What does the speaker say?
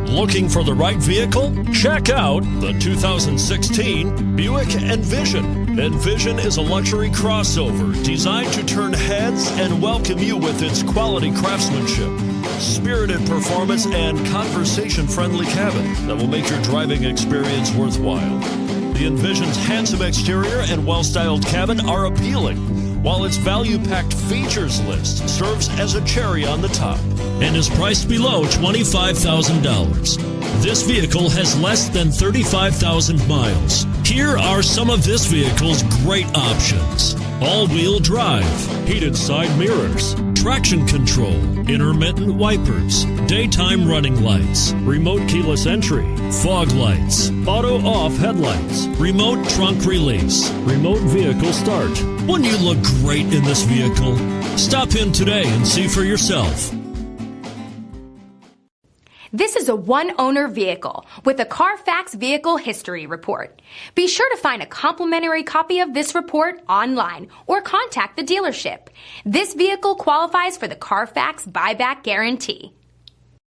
Looking for the right vehicle? Check out the 2016 Buick Envision. Envision is a luxury crossover designed to turn heads and welcome you with its quality craftsmanship, spirited performance, and conversation-friendly cabin that will make your driving experience worthwhile. The Envision's handsome exterior and well-styled cabin are appealing, while its value-packed features list serves as a cherry on the top and is priced below $25,000. This vehicle has less than 35,000 miles. Here are some of this vehicle's great options: all-wheel drive, heated side mirrors, traction control, intermittent wipers, daytime running lights, remote keyless entry, fog lights, auto-off headlights, remote trunk release, remote vehicle start. Wouldn't you look great in this vehicle? Stop in today and see for yourself. This is a one-owner vehicle with a Carfax Vehicle History Report. Be sure to find a complimentary copy of this report online or contact the dealership. This vehicle qualifies for the Carfax Buyback Guarantee.